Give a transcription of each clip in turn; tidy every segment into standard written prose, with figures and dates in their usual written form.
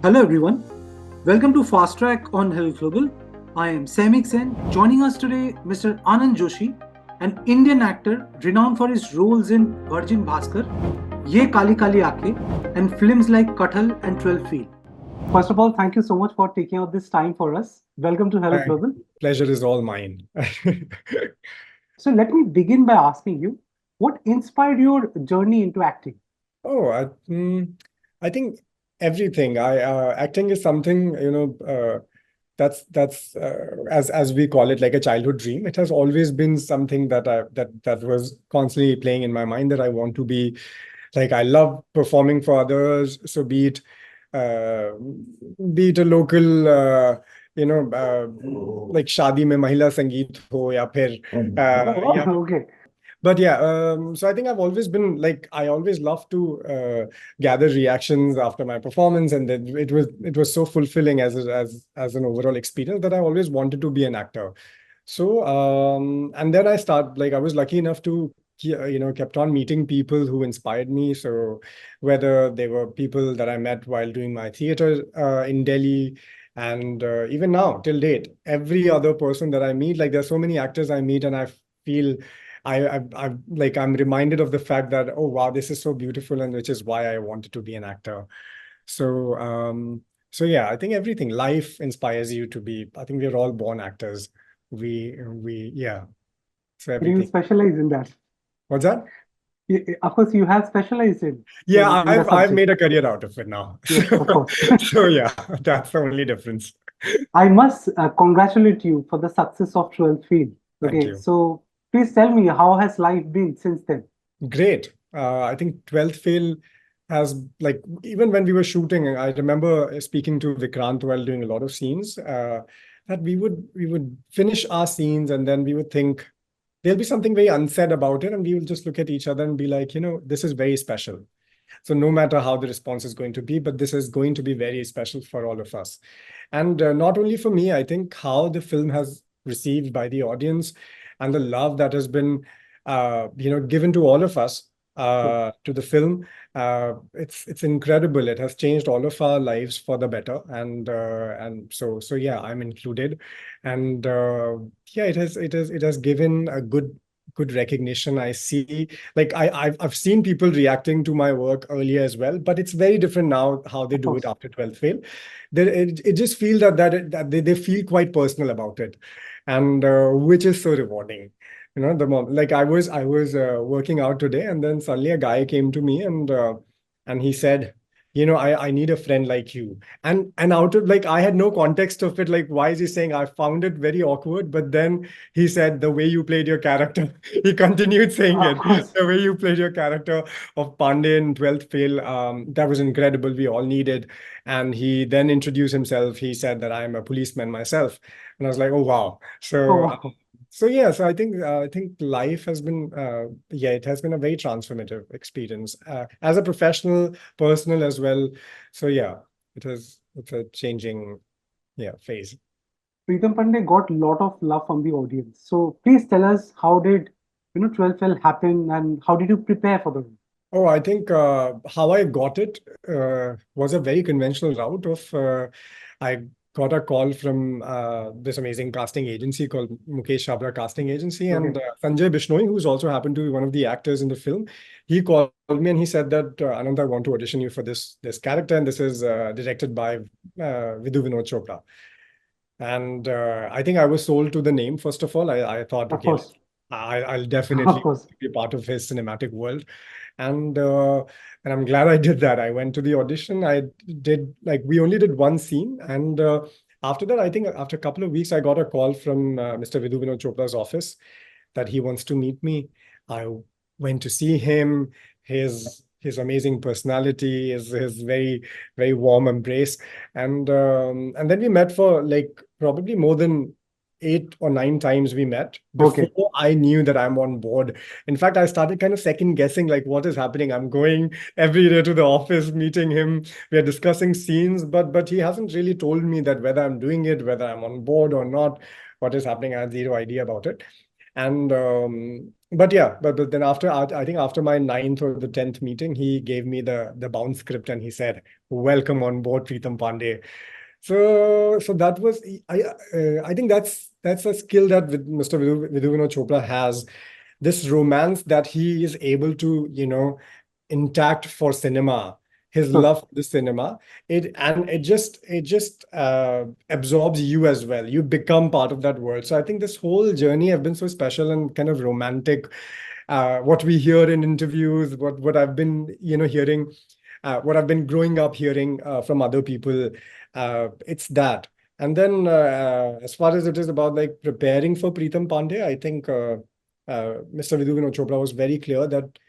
Hello everyone, welcome to Fast Track on Herald Global. I am Saimik Sen. Joining us today, Mr. Anant Joshi, an Indian actor renowned for his roles in Virgin Bhasskar, Yeh Kaali Kaali Ankhein, and films like Kathal and 12 Feet. First of all, thank you so much for taking out this time for us. Welcome to Herald Global. Pleasure is all mine. So let me begin by asking you, what inspired your journey into acting? Oh, I think everything. Acting is something, that's as we call it, like a childhood dream. It has always been something that was constantly playing in my mind, that I want to be like, I love performing for others. So be it a local like शादी में महिला संगीत हो या फिर Okay. but yeah, so I think I've always been like, I always love to gather reactions after my performance, and then it was so fulfilling as an overall experience, that I always wanted to be an actor. So and then I was lucky enough to kept on meeting people who inspired me. So whether they were people that I met while doing my theater in Delhi, and even now till date, every other person that I meet, like there's so many actors I meet, and I feel I'm reminded of the fact that, oh wow, this is so beautiful, and which is why I wanted to be an actor. So yeah, I think everything, life inspires you to be. I think we're all born actors. Yeah. So Do you everything. specialize in that? What's that? Of course, you have specialized in Yeah, in the I've subject. made a career out of it now. Yes, of course. So yeah, that's the only difference. I must congratulate you for the success of 12th Field. Thank Okay, you. so please tell me, how has life been since then? Great. I think 12th fail has, like, even when we were shooting, I remember speaking to Vikrant while doing a lot of scenes, that we would finish our scenes, and then we would think there'll be something very unsaid about it, and we will just look at each other and be like, this is very special. So no matter how the response is going to be, but this is going to be very special for all of us. And not only for me, I think how the film has received by the audience, and the love that has been, given to all of us, to the film. It's incredible. It has changed all of our lives for the better, and so yeah, I'm included, and yeah, it has given a good recognition. I see, like, I've seen people reacting to my work earlier as well, but it's very different now how they Of do it course. after 12th fail. It just feel that they feel quite personal about it, and which is so rewarding. The moment, like, I was working out today, and then suddenly a guy came to me, and he said, I need a friend like you. And out of, like, I had no context of it, like, why is he saying? I found it very awkward, but then he said, the way you played your character. He continued saying Of it. course. The way you played your character of Pandey in 12th fail, that was incredible. We all needed. And he then introduced himself. He said that I'm a policeman myself. And I was like, oh wow. Oh, So wow. so yeah, so I think life has been, yeah, it has been a very transformative experience, as a professional, personal as well. So yeah, it's a changing, yeah, phase. Pritam Pandey got a lot of love from the audience. So please tell us, how did 12th Fail happen, and how did you prepare for the role? Oh, I think how I got it was a very conventional route of, I got a call from this amazing casting agency called Mukesh Chabra Casting Agency, Okay. and Sanjay Bishnoi, who's also happened to be one of the actors in the film. He called me and he said that, Anant, I want to audition you for this character, and this is directed by Vidhu Vinod Chopra. And I think I was sold to the name. First of all, I thought, Of okay, course. I'll Of definitely course. be a part of his cinematic world. And and I'm glad I did that. I went to the audition. I did, like, we only did one scene, and after that, I think after a couple of weeks, I got a call from Mr. Vidhu Vinod Chopra's office that he wants to meet me. I went to see him. His amazing personality, his very warm embrace, and then we met for, like, probably more than 8 or 9 times we met Okay. before I knew that I'm on board. In fact, I started kind of second guessing, like, what is happening? I'm going every day to the office, meeting him. We are discussing scenes, but he hasn't really told me that whether I'm doing it, whether I'm on board or not, what is happening. I had zero idea about it. And But yeah, but then after I think after my ninth or the 10th meeting, he gave me the bounce script and he said, "Welcome on board, Pritam Pandey." So that was I think that's a skill that Mr. Vidhu Vinod Chopra has, this romance that he is able to, intact for cinema, his Sure. love for the cinema. It just absorbs you as well. You become part of that world. So I think this whole journey have been so special and kind of romantic. What we hear in interviews, what I've been, hearing, what I've been growing up hearing from other people, it's that. And then as far as it is about like preparing for Pritam Pandey, I think Mr. Vidhu Vinod Chopra was very clear that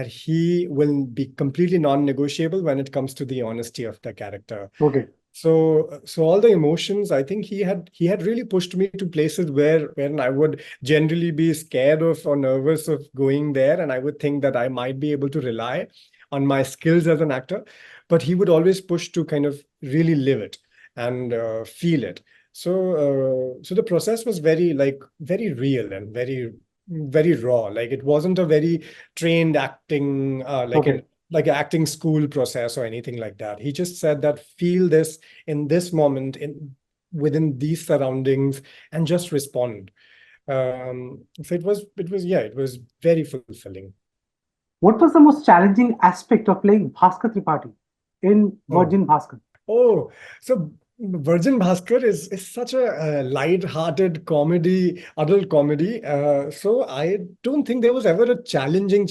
he will be completely non-negotiable when it comes to the honesty of the character. Okay. So all the emotions, I think he had really pushed me to places where I would generally be scared of or nervous of going there, and I would think that I might be able to rely on my skills as an actor, but he would always push to kind of really live it and feel it. So the process was very real and very raw. Like it wasn't a very trained acting Okay. like an acting school process or anything like that. He just said that feel this in this moment within these surroundings and just respond. So it was very fulfilling. What was the most challenging aspect of playing Bhaskar Tripathi in Oh, Virgin Bhaskar? oh, so Virgin Bhaskar is such a light-hearted comedy, adult comedy. So I don't think there was ever a challenging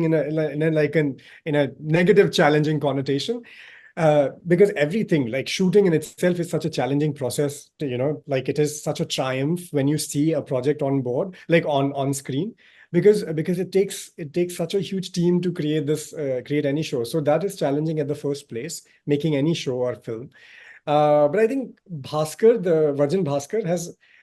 in a negative challenging connotation. Because everything like shooting in itself is such a challenging process. Like it is such a triumph when you see a project on board, like on screen, because it takes such a huge team to create any show. So that is challenging at the first place, making any show or film. But I think Bhaskar, the Virgin Bhaskar,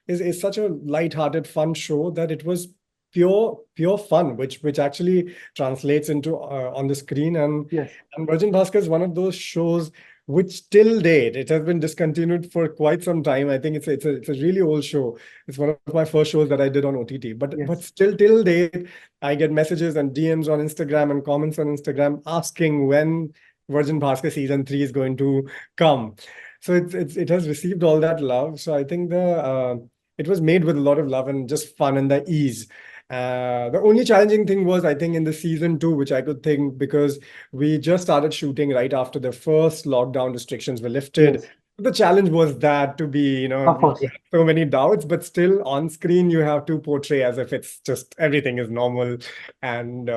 is such a light-hearted, fun show that it was pure fun, which actually translates into on the screen. And Yes. and Virgin Bhaskar is one of those shows which till date it has been discontinued for quite some time. I think it's a really old show. It's one of my first shows that I did on OTT. But Yes. still till date, I get messages and DMs on Instagram and comments on Instagram asking when Virgin Bhaskar season 3 is going to come. So it has received all that love. So I think it was made with a lot of love and just fun and the ease. The only challenging thing was, I think, in the season 2, which I could think because we just started shooting right after the first lockdown restrictions were lifted. Yes. The challenge was that to be, Of you course. have so many doubts, but still on screen you have to portray as if it's just everything is normal and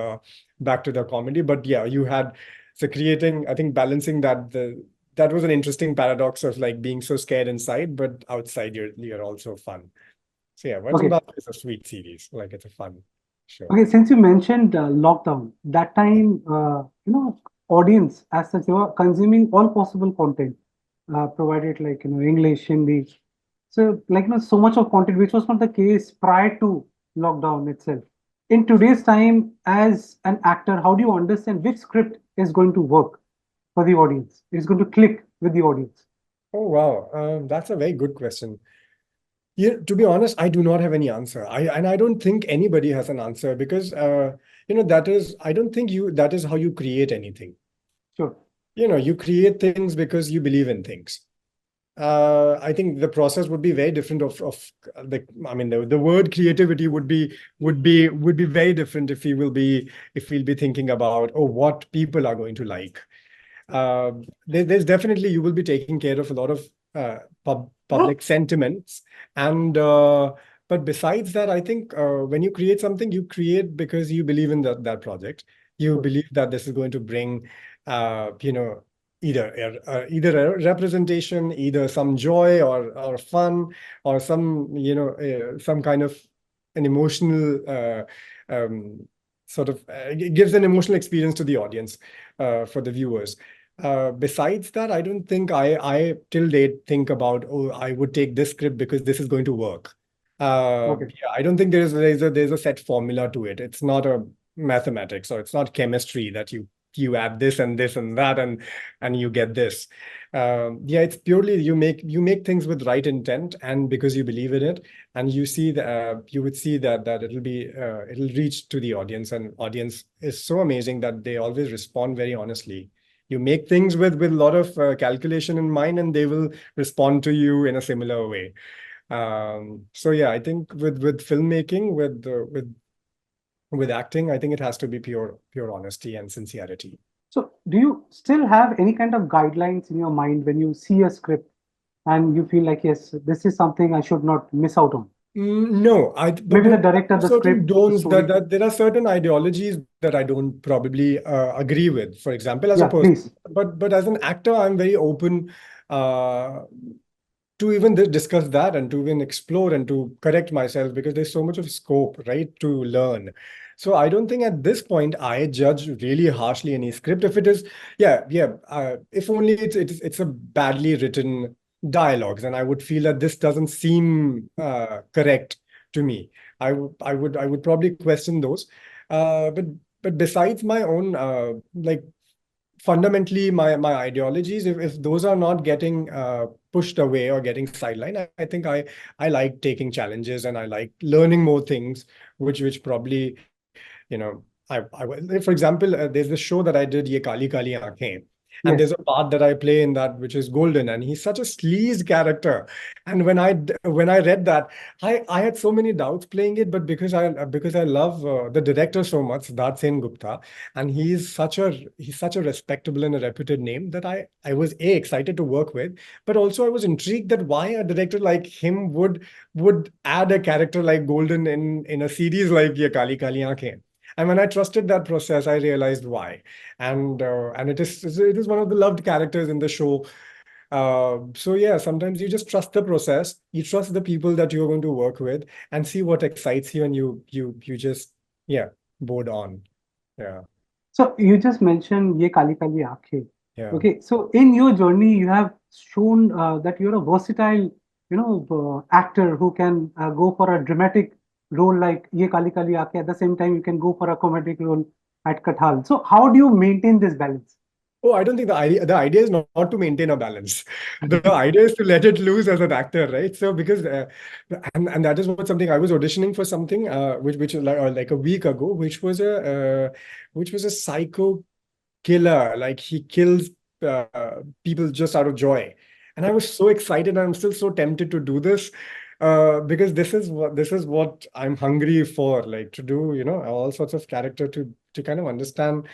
back to the comedy. But yeah, you had so creating, I think, balancing that was an interesting paradox of like being so scared inside, but outside you're also fun. So yeah, Virgin Okay. Bhaskar is a sweet series. Like it's a fun show. Okay. Since you mentioned lockdown, that time, audience as such, they were consuming all possible content, provided like, English, Hindi. So, like, so much of content, which was not the case prior to lockdown itself. In today's time, as an actor, how do you understand which script is going to work for the audience? It's going to click with the audience. Oh wow, that's a very good question. Yeah, to be honest, I do not have any answer. I don't think anybody has an answer because I don't think that is how you create anything. Sure. You create things because you believe in things. I think the process would be very different I mean the word creativity would be very different if we'll be thinking about what people are going to like. There's definitely you will be taking care of a lot of public sentiments and but besides that, I think when you create something, you create because you believe in that project. You Sure. believe that this is going to bring either a representation, either some joy or fun or some kind of an emotional sort of it gives an emotional experience to the audience for the viewers. Besides that, I don't think I till date think about, oh, I would take this script because this is going to work. Okay. Yeah, I don't think there's a set formula to it. It's not a mathematics or it's not chemistry that you you add this and this and that, and you get this. Yeah, it's purely you make things with right intent, and because you believe in it, and you would see that it'll reach to the audience, and audience is so amazing that they always respond very honestly. You make things with a lot of calculation in mind, and they will respond to you in a similar way. So yeah, I think with filmmaking, with acting, I think it has to be pure honesty and sincerity. So, do you still have any kind of guidelines in your mind when you see a script and you feel like, yes, this is something I should not miss out on? No, Maybe the but director, the certain script, the don'ts story. that there are certain ideologies that I don't probably agree with. For example, as a Yeah, person, please. but as an actor, I'm very open uh, to even discuss that and to even explore and to correct myself, because there's so much of scope, right, to learn. So I don't think at this point I judge really harshly any script. If it is, if only it's a badly written dialogues, and I would feel that this doesn't seem correct to me. I would probably question those. But besides my own like fundamentally my ideologies, if those are not getting pushed away or getting sidelined, I think I like taking challenges, and I like learning more things, which probably, you know, for example, there's this show that I did, Ye Kaali Kaali Ankhein. And there's Yes. a part that I play in that which is Golden, and he's such a sleaze character. And when I read that, I had so many doubts playing it, but because I love the director so much, Siddharth Sen Gupta, and he's such a respectable and a reputed name, that I was excited to work with, but also I was intrigued that why a director like him would add a character like Golden in a series like Ye Kaali Kaali Ankhein. And when I trusted that process, I realized why. And it is one of the loved characters in the show. So yeah, sometimes you just trust the process, you trust the people that you're going to work with, and see what excites you, and you just, yeah, board on. Yeah, So you just mentioned Ye Kali Kali Ankhein. yeah. Okay, so in your journey, you have shown that you're a versatile, actor who can go for a dramatic role like Ye Kali Kali Ankhein. At the same time, you can go for a comedic role at Kathal. So how do you maintain this balance? Oh, I don't think the idea is not to maintain a balance. The idea is to let it loose as an actor, right? So because and that is what something I was auditioning for, something which is like a week ago, which was a psycho killer. Like, he kills people just out of joy, and I was so excited. I'm still so tempted to do this because this is what I'm hungry for, like, to do, all sorts of character, to kind of understand,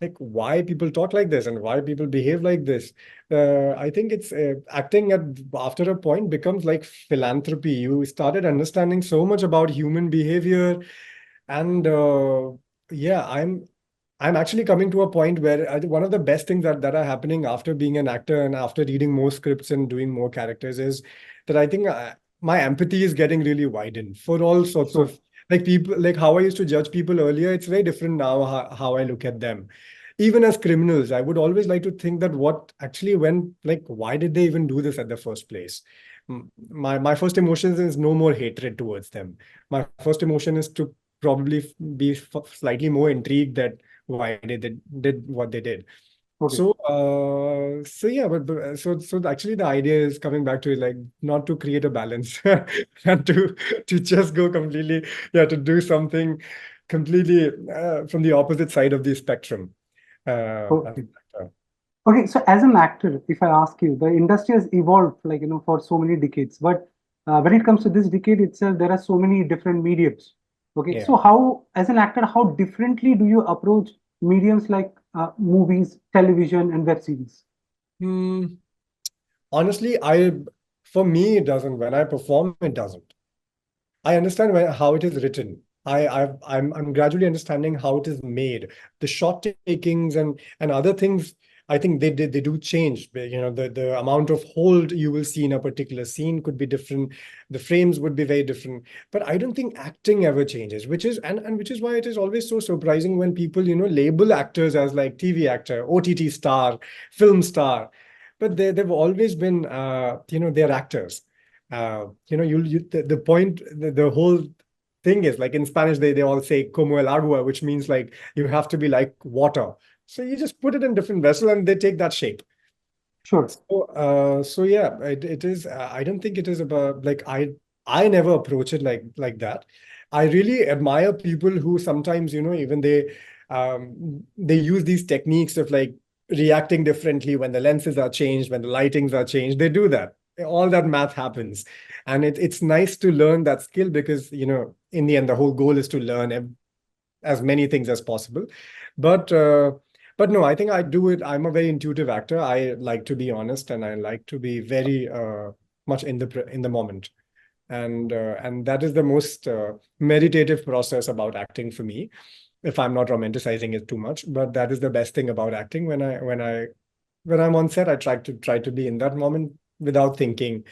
like, why people talk like this and why people behave like this. I think it's acting after a point becomes like philanthropy. You started understanding so much about human behavior, and yeah, I'm actually coming to a point where I think one of the best things that are happening after being an actor and after reading more scripts and doing more characters is that I think my empathy is getting really widened for all sorts Sure. of, like, people, like how I used to judge people earlier. It's very different now how I look at them. Even as criminals, I would always like to think that what actually went, like, why did they even do this at the first place? My first emotion is no more hatred towards them. My first emotion is to probably be slightly more intrigued that why did what they did. Okay. So yeah, so actually the idea is coming back to it, like, not to create a balance and to just go completely, yeah, to do something completely from the opposite side of the spectrum. As Okay. an actor. Okay, so as an actor, if I ask you, the industry has evolved like for so many decades, but when it comes to this decade itself, there are so many different mediums. Okay, Yeah. so how, as an actor, how differently do you approach mediums like movies, television, and web series? Hmm. Honestly, for me, it doesn't. When I perform, it doesn't. I understand how it is written. I'm gradually understanding how it is made. The shot takings and other things, I think they do change. The amount of hold you will see in a particular scene could be different. The frames would be very different. But I don't think acting ever changes, which is why it is always so surprising when people, label actors as like TV actor, OTT star, film star. But they've always been, they're actors. The point, the whole thing is, like, in Spanish, they all say como el agua, which means like you have to be like water So you just put it in different vessel and they take that shape. Sure. So yeah, it is. I don't think it is about like I never approach it like that. I really admire people who sometimes, even they use these techniques of like reacting differently when the lenses are changed, when the lightings are changed. They do that. All that math happens, and it's nice to learn that skill because in the end the whole goal is to learn as many things as possible. But but no, I think I do it. I'm a very intuitive actor. I like to be honest, and I like to be very much in the moment. And that is the most meditative process about acting for me, if I'm not romanticizing it too much. But that is the best thing about acting. When I'm on set, I try to be in that moment without thinking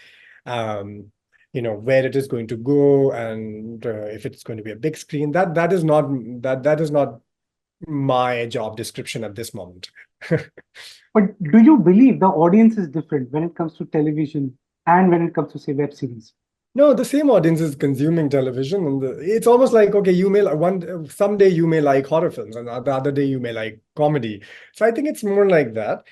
where it is going to go, and if it's going to be a big screen. That is not my job description at this moment. But do you believe the audience is different when it comes to television and when it comes to, say, web series? No, the same audience is consuming television, and it's almost like, okay, you may someday you may like horror films, and the other day you may like comedy. So I think it's more like that.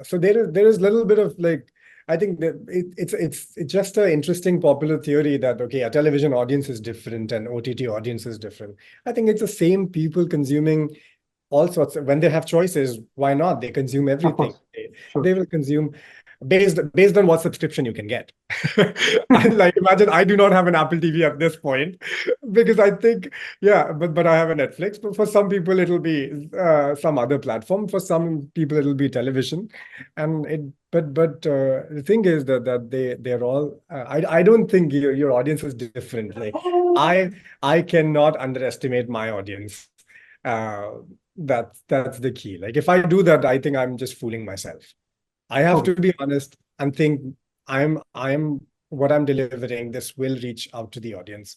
So there is a little bit of like, I think that it's just an interesting popular theory that, okay, a television audience is different and OTT audience is different. I think it's the same people consuming all sorts of, when they have choices, why not? They consume Of everything. course. They, Sure. they will consume based on what subscription you can get. Like imagine I do not have an Apple TV at this point because I think, yeah, but I have a Netflix. But for some people it'll be some other platform. For some people it'll be television, and it. But the thing is that they're all. I don't think your audience is different. Like I cannot underestimate my audience. Uh, that's the key. Like if I do that, I think I'm just fooling myself. I have Okay. to be honest and think I'm what I'm delivering. This will reach out to the audience.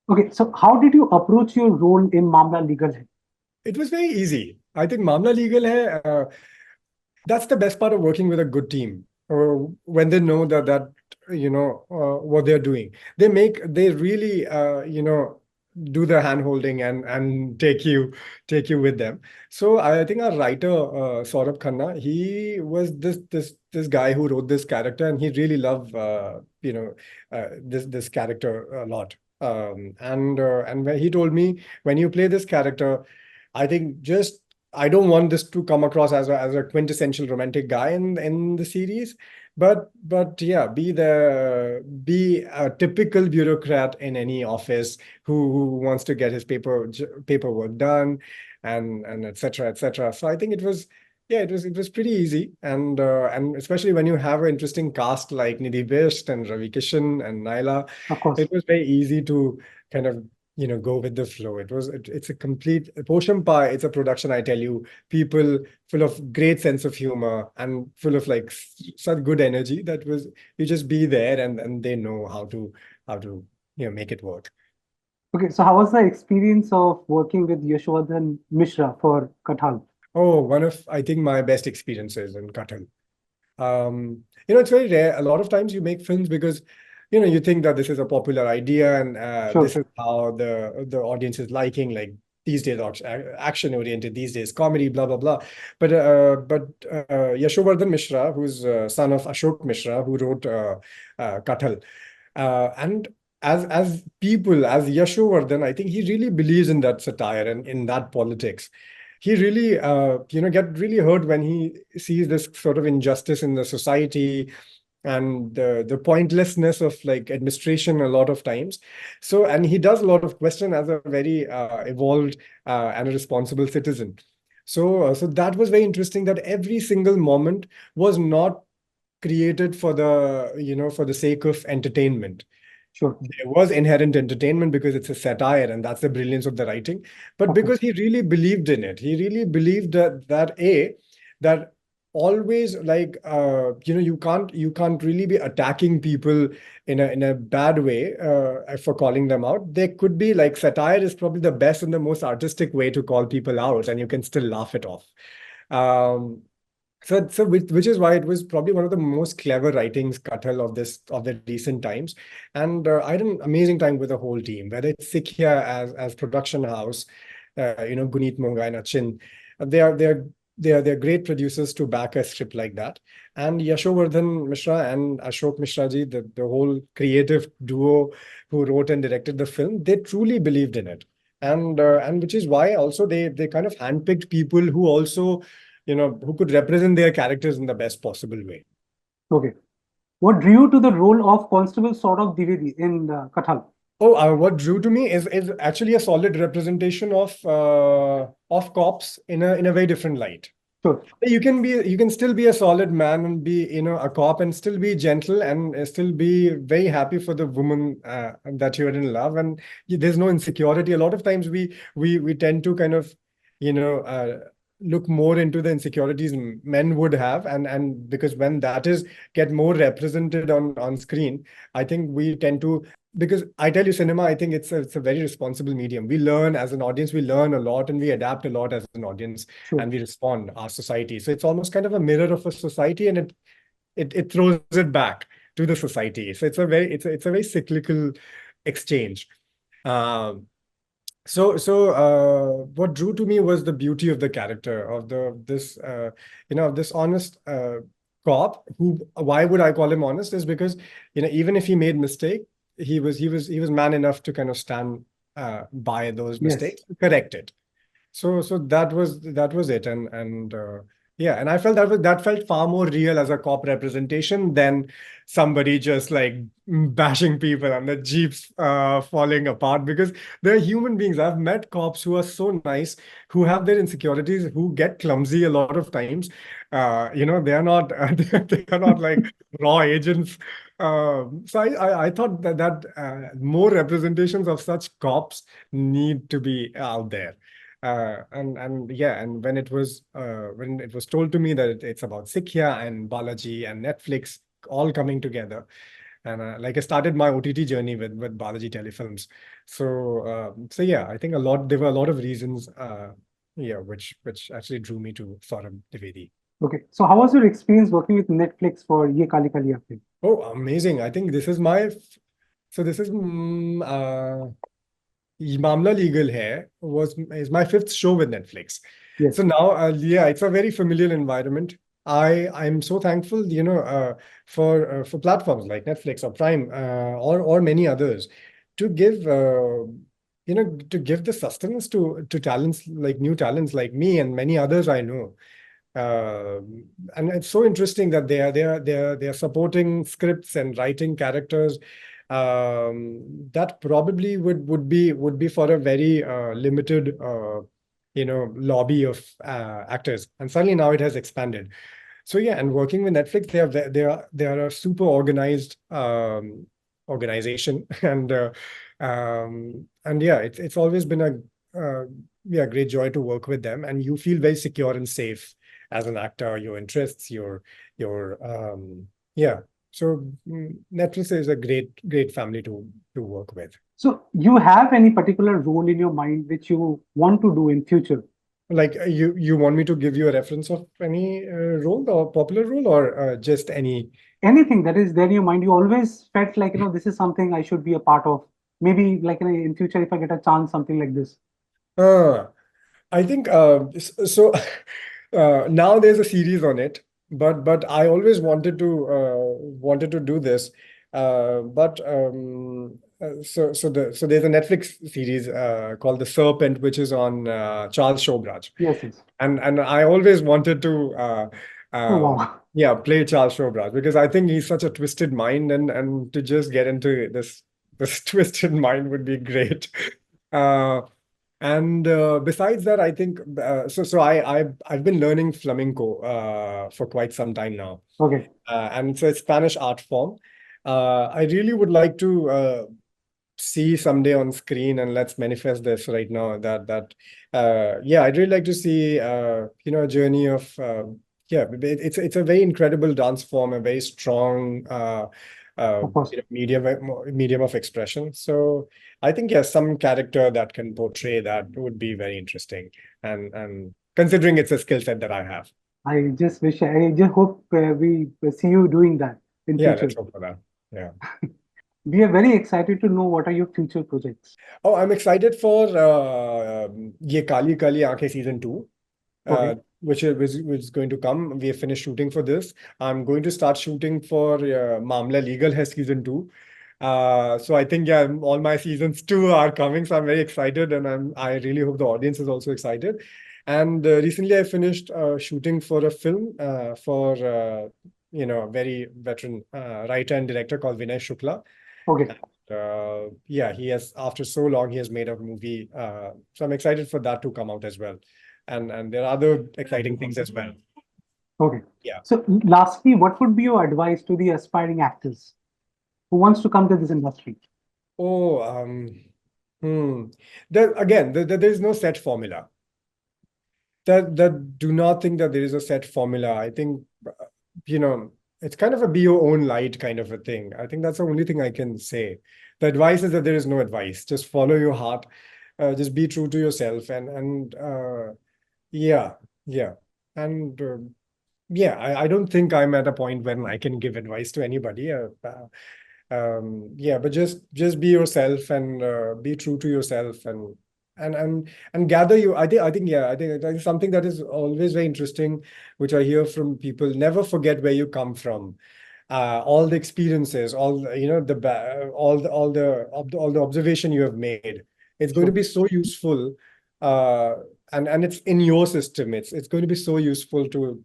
Okay. So how did you approach your role in Mamla Legal Hai? It was very easy. I think Mamla Legal hai. That's the best part of working with a good team. When they know that what they're doing, they really do the hand holding and take you with them. So I think our writer Saurabh Khanna, he was this guy who wrote this character, and he really loved this character a lot. And when he told me, when you play this character, I think just I don't want this to come across as a quintessential romantic guy in the series, but yeah, be a typical bureaucrat in any office who wants to get his paperwork done, and etc. etc. So I think it was, yeah, it was pretty easy, and especially when you have an interesting cast like Nidhi Best and Ravi Kishan and Naila, Of course. it was very easy to kind of go with the flow. It's a complete Posham Pai. It's a production, I tell you, people full of great sense of humor and full of like such good energy that was you just be there, and they know how to make it work. Okay. So how was the experience of working with Yesu and Mishra for Kathal? Oh, one of, I think, my best experiences in Kathal. It's very rare. A lot of times you make films because, you think that this is a popular idea, and this Sure. is how the audience is liking. Like these days, action oriented. These days, comedy. Blah blah blah. But Yashovardhan Mishra, who's son of Ashok Mishra, who wrote Kathal, and as people, as Yashovardhan, I think he really believes in that satire and in that politics. He really get really hurt when he sees this sort of injustice in the society, and the pointlessness of like administration a lot of times. So, and he does a lot of question as a very evolved and a responsible citizen. So that was very interesting, that every single moment was not created for the sake of entertainment. Sure. There was inherent entertainment because it's a satire, and that's the brilliance of the writing. But Of because course. he really believed in it, he really believed that always, like you can't really be attacking people in a bad way for calling them out. There could be, like, satire is probably the best and the most artistic way to call people out, and you can still laugh it off. Um, so which is why it was probably one of the most clever writings, Kathal, of the recent times. And I had an amazing time with the whole team, whether it's Sikhya as production house, Guneet Monga and Achin, they're great producers to back a script like that. And Yashovardhan Mishra and Ashok Mishra ji, the whole creative duo who wrote and directed the film, they truly believed in it. And which is why also they kind of handpicked people who also, who could represent their characters in the best possible way. Okay. What drew you to the role of Constable sort of Divedi in Kathal? Oh, what drew to me is actually a solid representation of cops in a very different light. Sure. You can still be a solid man and be a cop and still be gentle and still be very happy for the woman that you're in love, and there's no insecurity. A lot of times we tend to kind of look more into the insecurities men would have, and because when that is get more represented on screen, I think we tend to, because I tell you, cinema, I think it's a very responsible medium. We learn as an audience, we learn a lot and we adapt a lot as an audience. Sure. And we respond our society. So it's almost kind of a mirror of a society, and it throws it back to the society. So it's a very cyclical exchange. So what drew to me was the beauty of the character of this honest cop who, why would I call him honest, is because even if he made mistake, he was man enough to kind of stand by those mistakes, correct it. So that was it, and yeah, and I felt that felt far more real as a cop representation than somebody just like bashing people and the jeeps falling apart, because they're human beings. I've met cops who are so nice, who have their insecurities, who get clumsy a lot of times. They are not they are not like raw agents. So I thought that more representations of such cops need to be out there. And when it was told to me that it's about Sikya and Balaji and Netflix all coming together, and like I started my OTT journey with Balaji Telefilms. So yeah, I think there were a lot of reasons which actually drew me to Saurabh Dwivedi. Okay, so how was your experience working with Netflix for Yeh Kaali Kaali Ankhein? Oh, amazing! I think this is Mamla Legal Hair is my fifth show with Netflix. Yes. So now, yeah, it's a very familiar environment. I'm so thankful, for platforms like Netflix or Prime or many others to give the sustenance to talents, like new talents like me and many others I know. And it's so interesting that they are supporting scripts and writing characters that probably would be for a very limited lobby of actors, and suddenly now it has expanded. So yeah, and working with Netflix, they are a super organized organization, and yeah, it's always been a great joy to work with them, and you feel very secure and safe as an actor, your interests, your yeah. So Netflix is a great family to work with. So you have any particular role in your mind which you want to do in future? Like you want me to give you a reference of any role or popular role, or just anything that is there in your mind? You always felt like, this is something I should be a part of. Maybe like in future, if I get a chance, something like this. I think so. Now there's a series on it, but I always wanted to do this. But so there's a Netflix series called The Serpent, which is on Charles Shobraj. Yes. And I always wanted to Oh, wow. yeah, play Charles Shobraj, because I think he's such a twisted mind, and to just get into this twisted mind would be great. And besides that, I think I've been learning flamenco for quite some time now. Okay. And it's a Spanish art form. I really would like to see someday on screen, and let's manifest this right now. Yeah, I'd really like to see a journey of yeah. It's a very incredible dance form, a very strong medium of expression. So I think, yes, some character that can portray that would be very interesting, and considering it's a skill set that I have. I just hope we see you doing that in future. Let's hope for that. Yeah. We are very excited to know what are your future projects. Oh, I'm excited for Yeh Kaali Kaali Ankhein season 2. which is going to come. We have finished shooting for this. I'm going to start shooting for Mamla Legal Hai season 2. So I think, yeah, all my seasons 2 are coming. So I'm very excited, and I really hope the audience is also excited. And recently I finished shooting for a film for a very veteran writer and director called Vinay Shukla. Okay. Yeah, after so long, he has made a movie. So I'm excited for that to come out as well. And there are other exciting things as well. Okay. Yeah. So lastly, what would be your advice to the aspiring actors who wants to come to this industry? There is no set formula. That do not think that there is a set formula. I think, it's kind of a be your own light kind of a thing. I think that's the only thing I can say. The advice is that there is no advice. Just follow your heart. Just be true to yourself. I don't think I'm at a point when I can give advice to anybody. But just be yourself and be true to yourself and gather you. I think something that is always very interesting, which I hear from people: never forget where you come from. All the experiences, all the observation you have made. It's going to be so useful, and it's in your system. It's going to be so useful to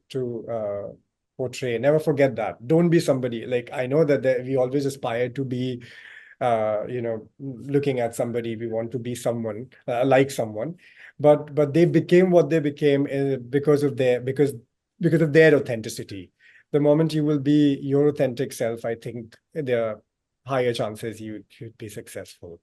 portray. Never forget that. Don't be somebody like I know that we always aspire to be. Looking at somebody, we want to be someone like someone, but they became what they became because of their authenticity. The moment you will be your authentic self, I think there are higher chances you could be successful,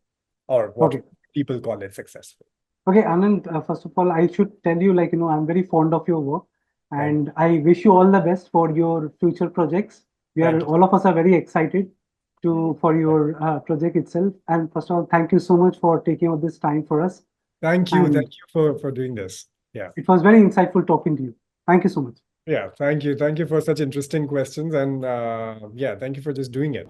or what people call it successful. Okay, Anand, first of all, I should tell you, I'm very fond of your work, and I wish you all the best for your future projects. All of us are very excited for your project itself. And first of all, thank you so much for taking out this time for us. Thank you. Thank you for doing this. Yeah. It was very insightful talking to you. Thank you so much. Yeah, thank you. Thank you for such interesting questions. And thank you for just doing it.